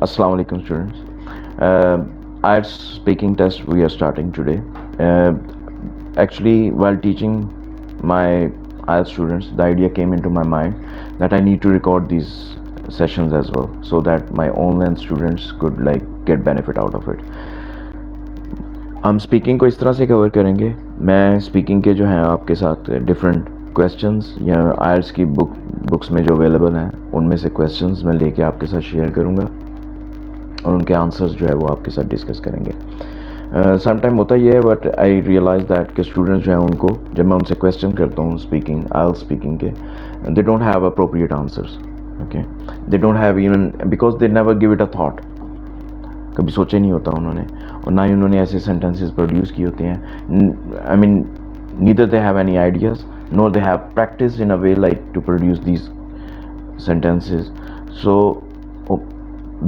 Assalamu alaikum students. Uh, IELTS speaking test we are starting today. Uh, Actually, while teaching my IELTS students, the idea came into my mind that I need to record these sessions as well, so that my online students could get benefit out of it. हम speaking को इस तरह से cover करेंगे. मैं speaking के जो हैं आपके साथ डिफरेंट क्वेश्चंस या आयल्स की बुक्स में जो अवेलेबल हैं उनमें से क्वेश्चंस मैं लेके आपके साथ शेयर करूंगा और उनके आंसर्स जो है वो आपके साथ डिस्कस करेंगे. समटाइम होता ही है, बट आई रियलाइज दैट कि स्टूडेंट्स जो हैं उनको जब मैं उनसे क्वेश्चन करता हूँ स्पीकिंग आयल्स स्पीकिंग के, they don't have appropriate answers. Okay, they don't have even because they never give it a thought. कभी सोचे नहीं होता उन्होंने, और ना ही उन्होंने ऐसे सेंटेंसेस प्रोड्यूस किए होते हैं. I mean neither they have any ideas nor they have practiced in a way like to produce these sentences. So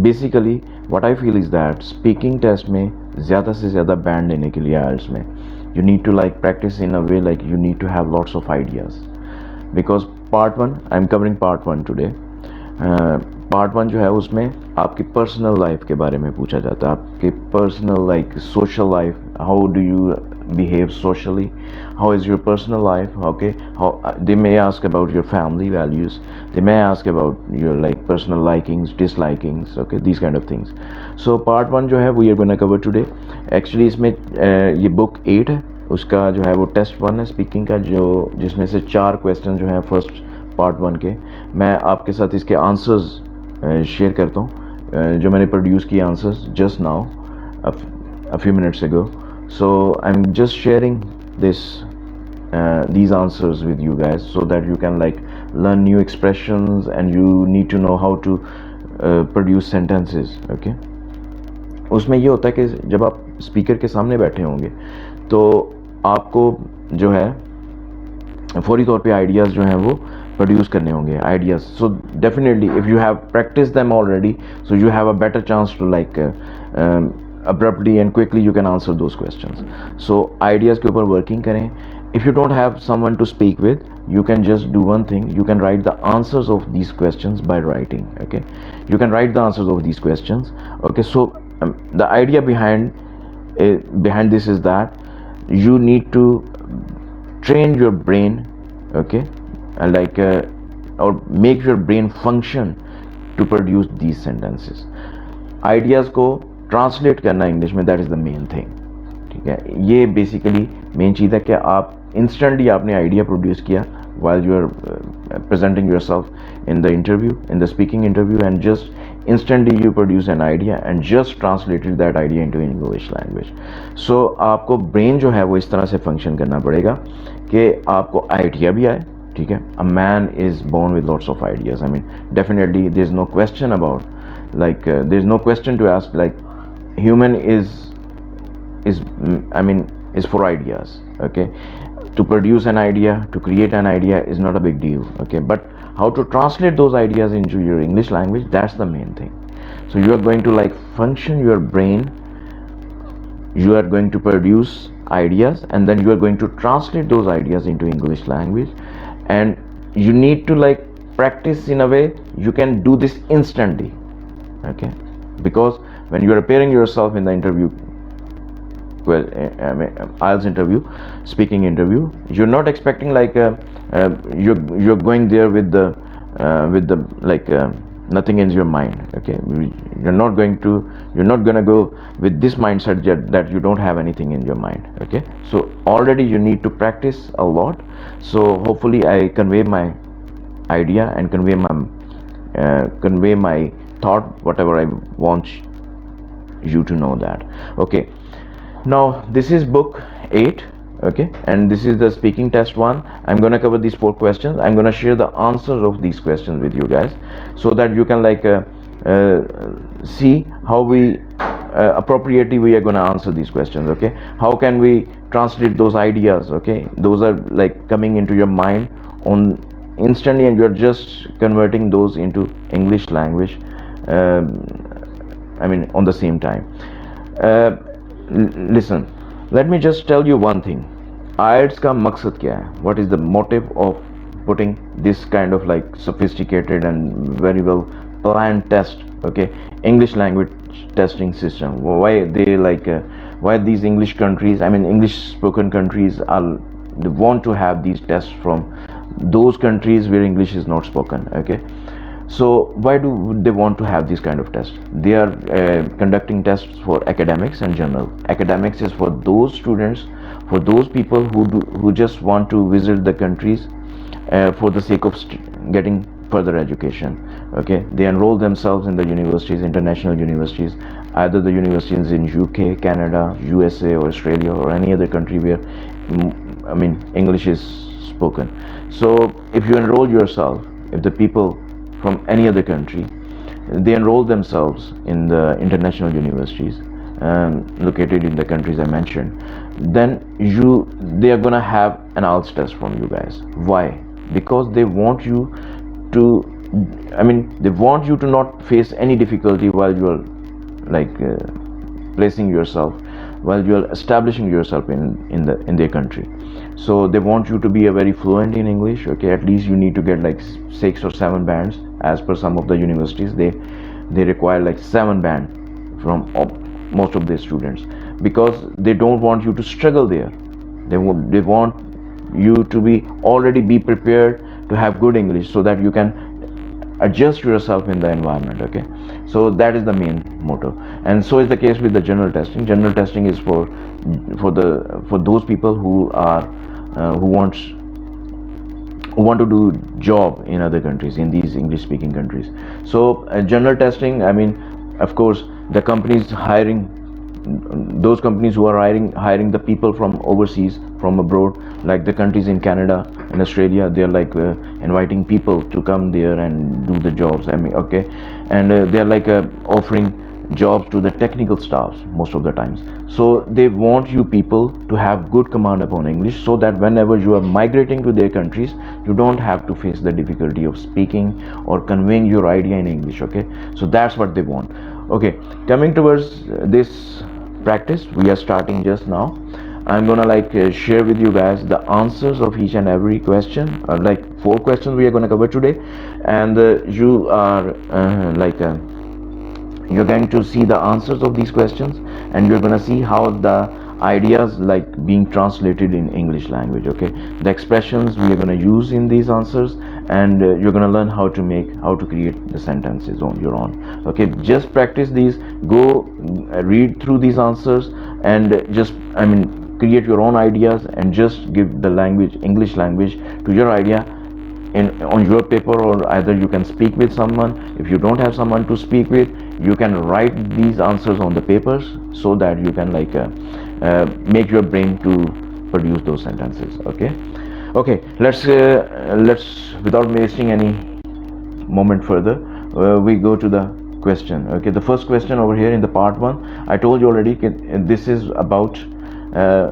basically what I feel is that speaking test में ज़्यादा से ज़्यादा बैंड लेने के लिए IELTS में you need to practice in a way like you need to have lots of ideas, because part 1 I'm covering part 1 today. Part 1 जो है उसमें आपकी पर्सनल लाइफ के बारे में पूछा जाता है. आपके personal social life, how do you behave socially, how is your personal life. Okay, how they may ask about your family values, they may ask about your personal likings, dislikings. Okay, these kind of things. So part 1 जो है we are going to cover today. Actually इसमें ये book 8 है, उसका जो है वो test 1 है स्पीकिंग का, जो जिसमें से 4 क्वेश्चन जो है फर्स्ट पार्ट 1 के मैं आपके साथ इसके आंसर्स शेयर करता हूँ, जो मैंने प्रोड्यूस किए answers just now a few minutes ago. So I'm just sharing these answers with you guys so that you can learn new expressions and you need to know how to produce sentences. Okay, उसमें ये होता है कि जब आप speaker के सामने बैठे होंगे तो आपको जो है फौरी तौर पे आइडियाज़ जो हैं वो प्रोड्यूस करने होंगे ideas. So definitely if you have practice them already, so you have a better chance to abruptly and quickly you can answer those questions. So ideas के ऊपर working करें. If you don't have someone to speak with, you can just do one thing. You can write the answers of these questions by writing. Okay, you can write the answers of these questions. Okay, so the idea behind this is that you need to train your brain. Okay, or make your brain function to produce these sentences. Ideas को translate करना English में, that is the main thing. ठीक है, ये basically main चीज़ है कि आप instantly आपने आइडिया प्रोड्यूस किया while you are presenting yourself in the interview, in the speaking interview, and just instantly you produce an idea and just translated that idea into English language. So आपको brain जो है वो इस तरह से function करना पड़ेगा कि आपको आइडिया भी आए. ठीक है, a man is born with lots of ideas. I mean definitely there's no question about there's no question to ask human is for ideas. Okay, to produce an idea, to create an idea is not a big deal. Okay, but how to translate those ideas into your English language, that's the main thing. So you are going to function your brain, you are going to produce ideas, and then you are going to translate those ideas into English language, and you need to practice in a way you can do this instantly. Okay, because when you are preparing yourself in the interview, IELTS interview, speaking interview, you're not expecting you're going there with the nothing in your mind. Okay, you're not going to go with this mindset that you don't have anything in your mind. Okay, so already you need to practice a lot. So hopefully I convey my idea and convey my thought, whatever I want you to know that. Okay, now this is book 8. Okay, and this is the speaking test 1. I'm going to cover these 4 questions. I'm going to share the answers of these questions with you guys so that you can see how we appropriately we are going to answer these questions. Okay, how can we translate those ideas? Okay, those are coming into your mind on instantly, and you're just converting those into English language on the same time. Listen, let me just tell you one thing. IELTS का मकसद क्या है? What is the motive of putting this kind of sophisticated and very well land test, okay, English language testing system. Why they why these English countries, I mean English spoken countries, are they want to have these tests from those countries where English is not spoken, okay. So why do they want to have these kind of tests? They are conducting tests for academics and general. Academics is for those students, for those people who just want to visit the countries for the sake of getting further education, okay. They enroll themselves in the universities, international universities, either the universities in UK, Canada, USA, or Australia, or any other country where I mean English is spoken. So if you enroll yourself, if the people from any other country, they enroll themselves in the international universities located in the countries I mentioned, then they are gonna have an IELTS test from you guys. Why? Because they want you to, I mean they want you to not face any difficulty while you are placing yourself, while you are establishing yourself in their country. So they want you to be a very fluent in English, okay. At least you need to get like 6 or 7 bands. As per some of the universities, they require like 7 band from most of their students, because they don't want you to struggle there. They want you to already be prepared to have good English, so that you can adjust yourself in the environment, okay. So that is the main motto. And so is the case with the general testing. General testing is for those people who are who want to do job in other countries, in these English speaking countries. So general testing, I mean of course the companies hiring, those companies who are hiring the people from overseas, from abroad, like the countries in Canada and Australia, they're inviting people to come there and do the jobs, I mean, okay. And they're offering jobs to the technical staffs most of the times. So they want you people to have good command upon English, so that whenever you are migrating to their countries, you don't have to face the difficulty of speaking or conveying your idea in English, okay. So that's what they want, okay. Coming towards this practice, we are starting just now. I'm gonna share with you guys the answers of each and every question, 4 questions we are gonna cover today. And you are you're going to see the answers of these questions, and you're going to see how the ideas being translated in English language, okay. The expressions we are going to use in these answers, and you're going to learn how to create the sentences on your own, okay. Just practice these, go read through these answers, and just create your own ideas, and just give the English language to your idea on your paper, or either you can speak with someone. If you don't have someone to speak with, you can write these answers on the papers, so that you can make your brain to produce those sentences, okay. Let's without wasting any moment further, we go to the question, okay. The first question over here in the part 1, I told you already, this is about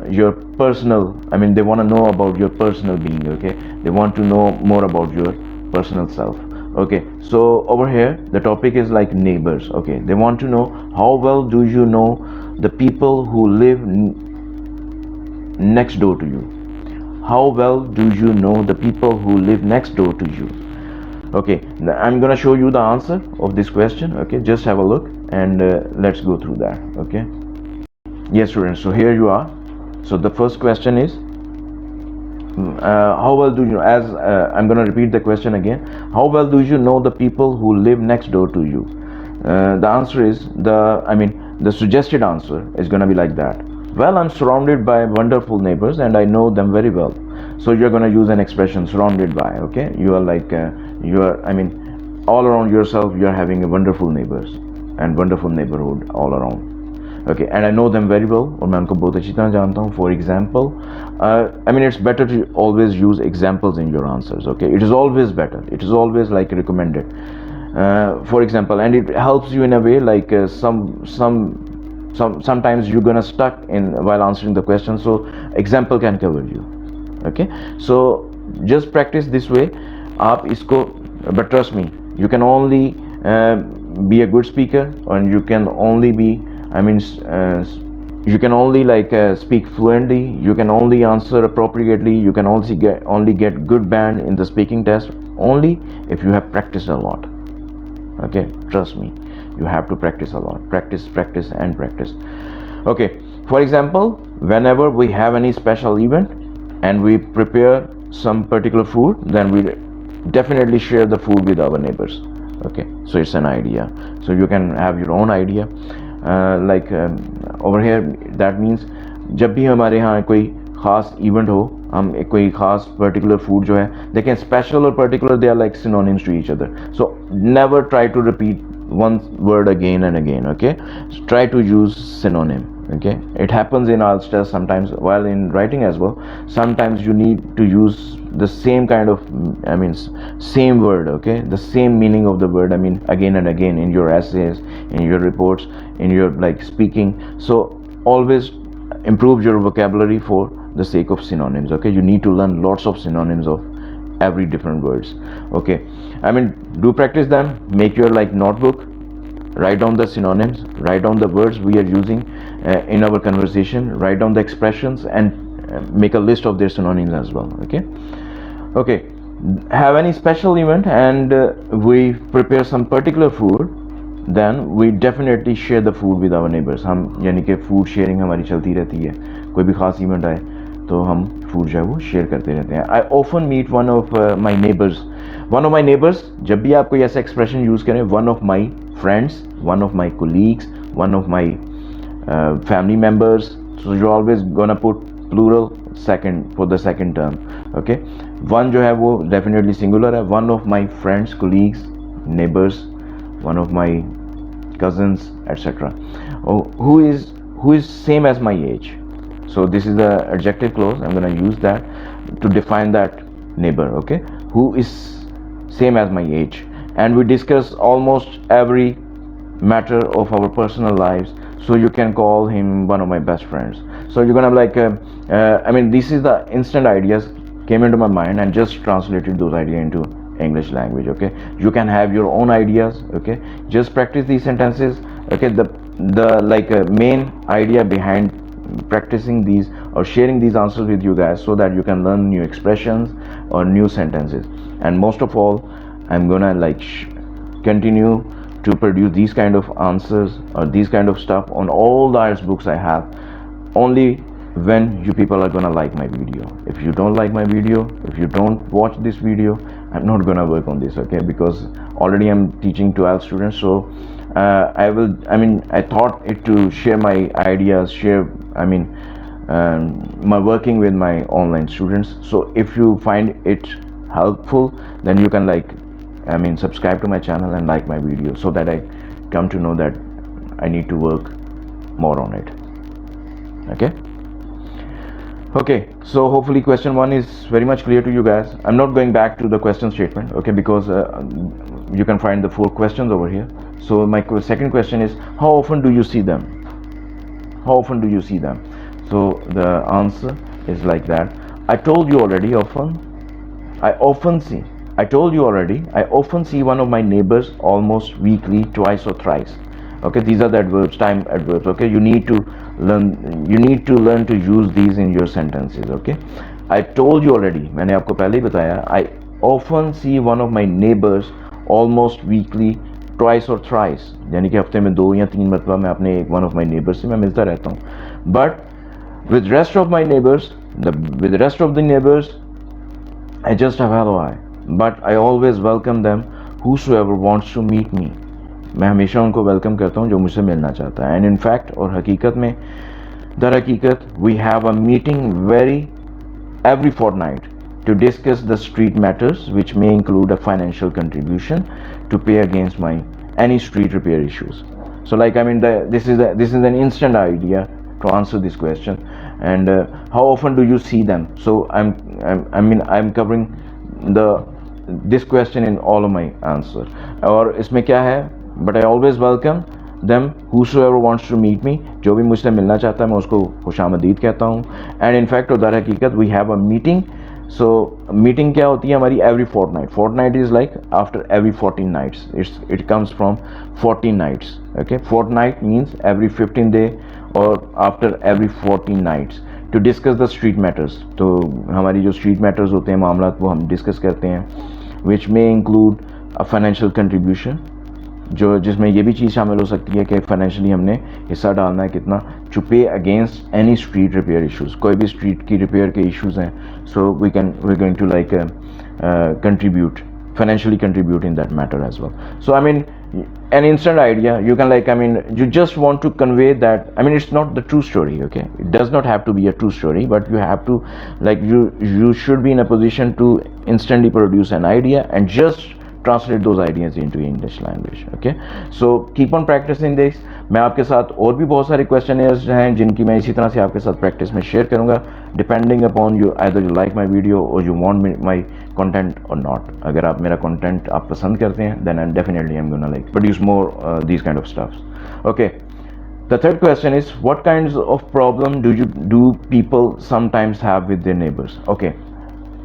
your personal, they want to know about your personal being, okay. They want to know more about your personal self, okay. So over here the topic is neighbors, okay. They want to know, how well do you know the people who live next door to you? How well do you know the people who live next door to you? Okay, I'm gonna show you the answer of this question, okay. Just have a look, and let's go through that, okay. Yes, students, so here you are. So the first question is, how well do you know, as I'm going to repeat the question again, how well do you know the people who live next door to you? The answer is, the suggested answer is going to be like that. Well, I'm surrounded by wonderful neighbors and I know them very well. So you're going to use an expression, surrounded by, okay. You are all around yourself, you're having a wonderful neighbors and wonderful neighborhood all around. Okay, and I know them very well, और मैं उनको बहुत अच्छी तरह जानता हूँ. For example, it's better to always use examples in your answers, okay. It is always better, it is always recommended. For example, and it helps you in a way, sometimes you're gonna stuck in while answering the question, so example can cover you, okay. So just practice this way, आप इसको, but trust me, you can only be a good speaker, and you can only be, you can only speak fluently, you can only answer appropriately, you can only get good band in the speaking test only if you have practiced a lot, Okay, trust me, you have to practice a lot. Practice and practice. Okay, for example, whenever we have any special event and we prepare some particular food, then we definitely share the food with our neighbors. Okay, so it's an idea, so you can have your own idea. Over here that means जब भी हमारे यहाँ कोई ख़ास event हो, हम एक कोई ख़ास पर्टिकुलर फूड जो है, देखें स्पेशल और particular they are like synonyms to each other. So never try to repeat one word again and again. Okay, try to use synonym. Okay, it happens in IELTS test sometimes, while in writing as well. Sometimes you need to use the same kind of, same word. Okay, the same meaning of the word, again and again in your essays, in your reports, in your speaking. So always improve your vocabulary for the sake of synonyms. Okay, you need to learn lots of synonyms of every different words. Okay, do practice them. Make your notebook, write down the synonyms, write down the words we are using in our conversation, write down the expressions, and make a list of their synonyms as well. Okay, have any special event and we prepare some particular food, then we definitely share the food with our neighbors. हम यानी कि food sharing हमारी चलती रहती है. कोई भी खास इवेंट आए तो हम फूड जो है वो शेयर करते रहते हैं. I often meet one of my neighbours. जब भी आप कोई ऐसा एक्सप्रेशन यूज़ करें, one of my friends, one of my colleagues, one of my family members. So you always gonna put plural second for the second term. Okay, one जो है वो definitely singular है. One of my friends, colleagues, neighbours, one of my cousins, etc. Who is same as my age. So this is the adjective clause. I'm going to use that to define that neighbor. Okay, who is same as my age, and we discuss almost every matter of our personal lives. So you can call him one of my best friends. So you're gonna this is the instant ideas came into my mind and just translated those ideas into English language. Okay, you can have your own ideas. Okay, just practice these sentences. Okay, the main idea behind practicing these or sharing these answers with you guys, so that you can learn new expressions or new sentences. And most of all, I'm gonna continue to produce these kind of answers or these kind of stuff on all the IELTS books I have, only when you people are gonna like my video. If you don't like my video, if you don't watch this video, I'm not gonna work on this. Okay, because already I'm teaching to IELTS students. So I thought it to share my ideas, share my working with my online students. So if you find it helpful, then you can subscribe to my channel and like my video, so that I come to know that I need to work more on it. Okay, so hopefully question 1 is very much clear to you guys. I'm not going back to the question statement, okay, because you can find the 4 questions over here. So my second question is, how often do you see them? How often do you see them? So the answer is like that. I told you already. I told you already, I often see one of my neighbors almost weekly, twice or thrice. Okay, these are the adverbs, time adverbs. Okay, you need to learn to use these in your sentences. Okay, I told you already, मैंने आपको पहले ही बताया. I often see one of my neighbors almost weekly, twice or thrice, यानी कि हफ्ते में 2 या 3 मरतबा मैं अपने one of my neighbors से मैं मिलता रहता हूँ. But with rest of my neighbors, with the rest of the neighbors, I just have hello hi. But I always welcome them, whosoever wants to meet me. मैं हमेशा उनको welcome करता हूँ जो मुझसे मिलना चाहता है. एंड इन फैक्ट, और हकीकत में, दर हकीकत, we have a meeting every fortnight to discuss the street matters, which may include a financial contribution to pay against my any street repair issues. So this is an instant idea to answer this question. And how often do you see them? So I'm covering this question in all of my answer. और इसमें क्या है? But I always welcome them, whosoever wants to meet me. जो भी मुझसे मिलना चाहता है मैं उसको खुशामदीद कहता हूँ. And in fact, दर हकीकत, we have a meeting. So meeting क्या होती है हमारी? Every fortnight. Fortnight is like after every 14 nights. It comes from 14 nights. Okay, fortnight means every 15 day or after every 14 nights to discuss the street matters. तो हमारी जो street matters होते हैं, मामलात, वो हम discuss करते हैं, which may include a financial contribution जो जिसमें ये भी चीज़ शामिल हो सकती है कि फाइनेंशियली हमने हिस्सा डालना है कितना to pay against any street repair issues, कोई भी स्ट्रीट की रिपेयर के इश्यूज़ हैं, so we going to like contribute, financially contribute in that matter as well. So I mean, an instant idea you can like, I mean, you just want to convey that, I mean, it's not the true story, okay, it does not have to be a true story, but you have to like, you should be in a position to instantly produce an idea and just translate those ideas into English language. Okay, so keep on practicing this. मैं आपके साथ और भी बहुत सारे questioners हैं जिनकी मैं इसी तरह से आपके साथ प्रैक्टिस में शेयर करूंगा, depending upon you either you like my video और यू वांट माय कंटेंट और नॉट. अगर आप मेरा कंटेंट आप पसंद करते हैं then I definitely I am gonna like produce more these kind of stuffs. Okay, the third question is, what kinds of problem do people sometimes have with their neighbors? Okay,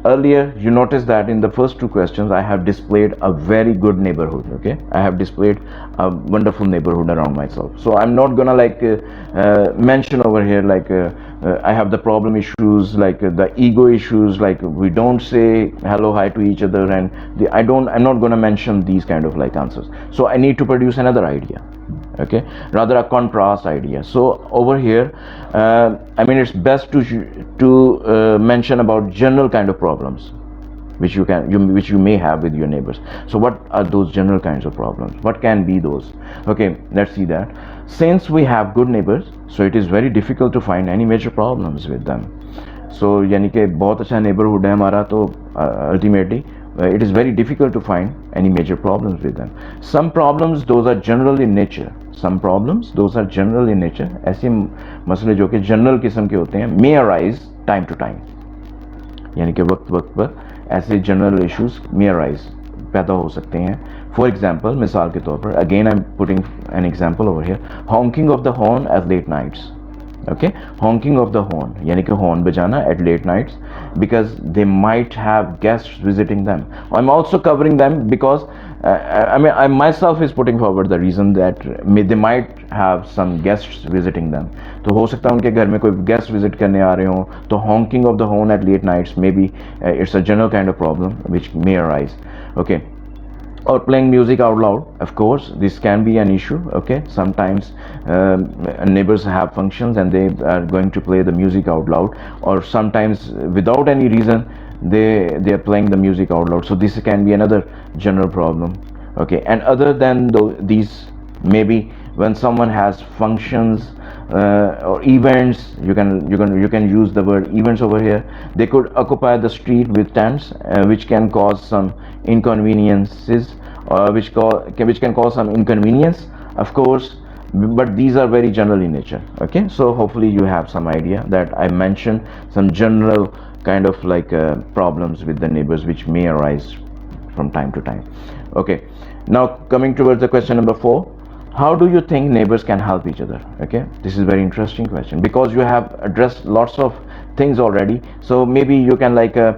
earlier you noticed that in the first two questions I have displayed a very good neighborhood. Okay, I have displayed a wonderful neighborhood around myself, so I'm not gonna like mention over here like I have the problem issues, like the ego issues, like we don't say hello hi to each other, and I'm not gonna mention these kind of like answers. So I need to produce another idea, okay, rather a contrast idea. So over here I mean, it's best to mention about general kind of problems which you may have with your neighbors. So what are those general kinds of problems? What can be those? Okay, let's see that. Since we have good neighbors, so it is very difficult to find any major problems with them. So यानी कि बहुत अच्छा neighborhood है हमारा, तो ultimately it is very difficult to find any major problems with them. Some problems, those are general in nature. Some problems, those are general in nature. ऐसे मसले जो कि जनरल किस्म के होते हैं, may arise time to time. यानी कि वक्त वक्त पर ऐसे जनरल इश्यूज may arise, पैदा हो सकते हैं. फॉर एग्जाम्पल, मिसाल के तौर पर, again I am putting an example over here, honking of the horn at late nights. Okay, honking of the horn, यानी कि horn बजाना at late nights, because they might have guests visiting them. I'm also covering them because I mean, I myself is putting forward the reason that they might have some guests visiting them. तो हो सकता है उनके घर में कोई guest visit करने आ रहे हों, तो honking of the horn at late nights, maybe it's a general kind of problem which may arise. Okay, or playing music out loud, of course this can be an issue. Okay, sometimes neighbors have functions and they are going to play the music out loud, or sometimes without any reason they are playing the music out loud, so this can be another general problem. Okay, and other than these, maybe when someone has functions or events, you can use the word events over here. They could occupy the street with tents, which can cause some inconveniences, which can cause some inconvenience, of course, but these are very general in nature. Okay, so hopefully you have some idea that I mentioned some general kind of like problems with the neighbors which may arise from time to time. Okay, now coming towards the question number 4, how do you think neighbors can help each other? Okay, this is a very interesting question because you have addressed lots of things already, so maybe you can like I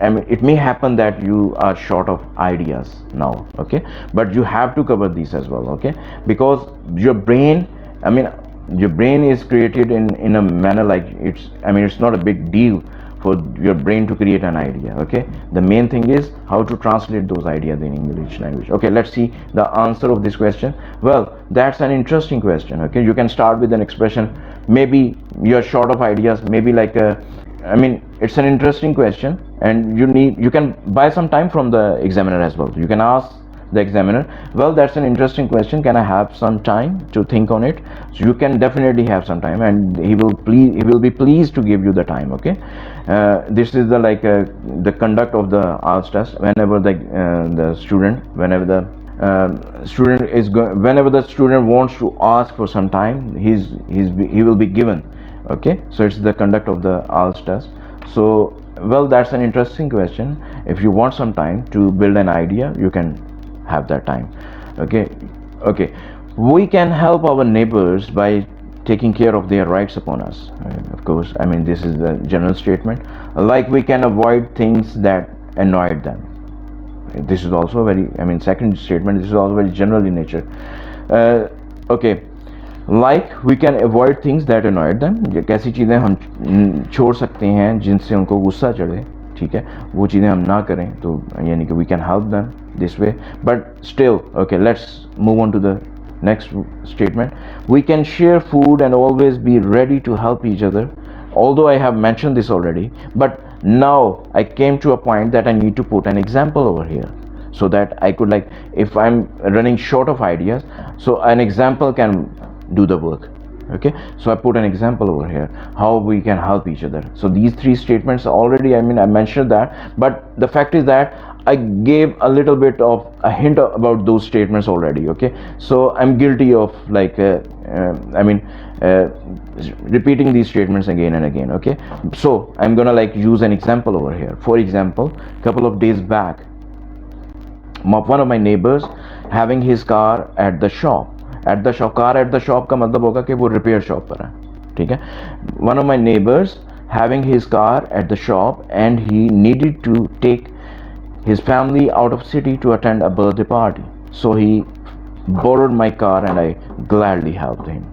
mean, it may happen that you are short of ideas now. Okay, but you have to cover these as well. Okay, because your brain, I mean, your brain is created in a manner like it's not a big deal for your brain to create an idea. Okay, the main thing is how to translate those ideas in English language. Okay, let's see the answer of this question. Well, that's an interesting question. Okay, you can start with an expression, maybe you're short of ideas, maybe like I mean, it's an interesting question, and you can buy some time from the examiner as well. You can ask the examiner, well, that's an interesting question, can I have some time to think on it? So you can definitely have some time, and he will be pleased to give you the time. Okay, this is the like the conduct of the IELTS test. Whenever the student whenever the student wants to ask for some time, he will be given. Okay, so it's the conduct of the IELTS test. So well, that's an interesting question. If you want some time to build an idea, you can have that time. Okay, we can help our neighbors by taking care of their rights upon us. Of course, I mean, this is the general statement. Like we can avoid things that annoyed them. This is also very, I mean, second statement, this is also very general in nature. Okay, like we can avoid things that annoyed them. कैसी चीज़ें हम छोड़ सकते हैं जिनसे उनको गुस्सा चढ़े. ठीक है, वो चीज़ें हम ना करें तो यानी कि we can help them this way. But still okay, let's move on to the next statement. We can share food and always be ready to help each other. Although I have mentioned this already, but now I came to a point that I need to put an example over here so that I could, like, if I'm running short of ideas, so an example can do the work. Okay, so I put an example over here how we can help each other. So these three statements already, I mean, I mentioned that, but the fact is that I gave a little bit of a hint about those statements already. Okay, so I'm guilty of, like, I mean, repeating these statements again and again. Okay, so I'm gonna, like, use an example over here. For example, a couple of days back, one of my neighbors having his car at the shop. Car at the shop का मतलब होगा कि वो repair shop पर है, ठीक है. One of my neighbours having his car at the shop and he needed to take his family out of city to attend a birthday party. So he borrowed my car and I gladly helped him.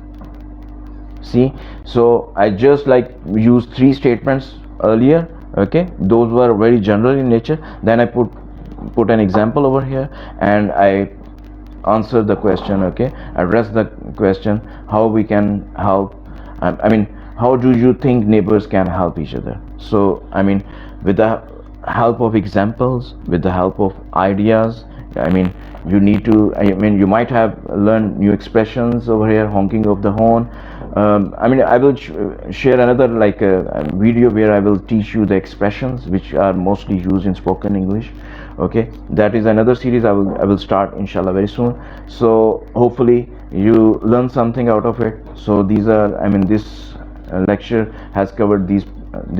See, so I just, like, used three statements earlier. Okay, those were very general in nature. Then I put an example over here and I answered the question. Okay, address the question how we can help. I mean, how do you think neighbors can help each other? So I mean, with the help of examples, with the help of ideas, I mean, you need to, I mean, you might have learned new expressions over here, honking of the horn. I mean, I will share another, like, a video where I will teach you the expressions which are mostly used in spoken English. Okay, that is another series I will start inshallah very soon. So hopefully you learn something out of it. So these are, I mean, this lecture has covered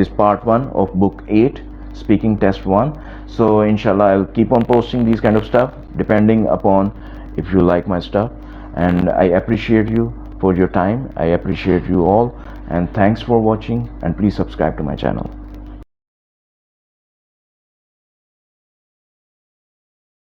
this part 1 of book 8, speaking test 1. So inshallah I'll keep on posting these kind of stuff depending upon if you like my stuff. And I appreciate you for your time. I appreciate you all, and thanks for watching, and please subscribe to my channel.